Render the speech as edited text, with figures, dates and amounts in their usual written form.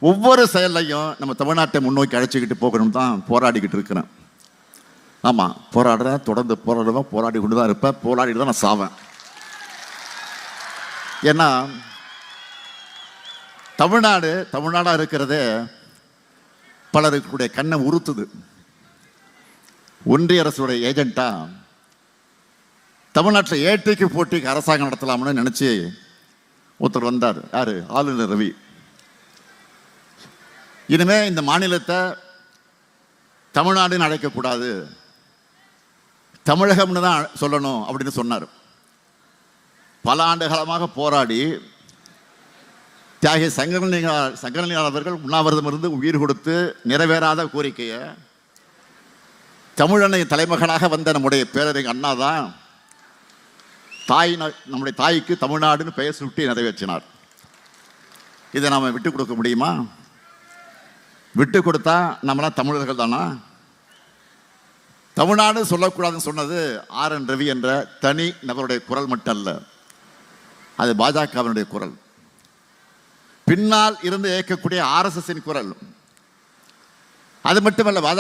ஒவ்வொரு செயலையும் நம்ம தமிழ்நாட்டை முன்னோக்கி அழைச்சிக்கிட்டு போகணும் தான் போராடிக்கிட்டு இருக்கிறேன். ஆமாம், போராடுறேன், தொடர்ந்து போராடுவேன், போராடி கொண்டு தான் இருப்பேன், போராடிட்டு தான் நான் சாவேன். ஏன்னா தமிழ்நாடாக இருக்கிறதே பலருக்குடைய கண்ணை உறுத்துது. ஒன்றிய அரசுடைய ஏஜென்ட்டா தமிழ்நாட்டில் ஏட்டைக்கு போட்டிக்கு அரசாங்கம் நடத்தலாம்னு நினச்சி ஒருத்தர் வந்தார். யார்? ஆளுநர் ரவி. இனிமே இந்த மாநிலத்தை தமிழ்நாடுன்னு அழைக்கக்கூடாது, தமிழகம்னு தான் சொல்லணும் அப்படின்னு சொன்னார். பல ஆண்டு காலமாக போராடி தியாகி சங்கரலிங்கம் அவர்கள் உண்ணாவிரதம் இருந்து உயிர் கொடுத்து நிறைவேறாத கோரிக்கையை தமிழனை தலைமகனாக வந்த நம்முடைய பேரறிஞர் அண்ணா தான் நம்முடைய தாய்க்கு தமிழ்நாடுன்னு பெயர் சுட்டி நிறைவேற்றினார். இதை நாம் விட்டு கொடுக்க முடியுமா? விட்டு கொடுத்தா நம்மளாம் தமிழர்கள் தானா? தமிழ்நாடு சொல்லக்கூடாதுன்னு சொன்னது ஆர்.என். ரவி என்ற தனி நபருடைய குரல் மட்டும் அல்ல, அது பாஜகவினுடைய குரல். பின்னால் இருந்து இயக்கக்கூடிய RSSின் குரல். அது மட்டுமல்ல,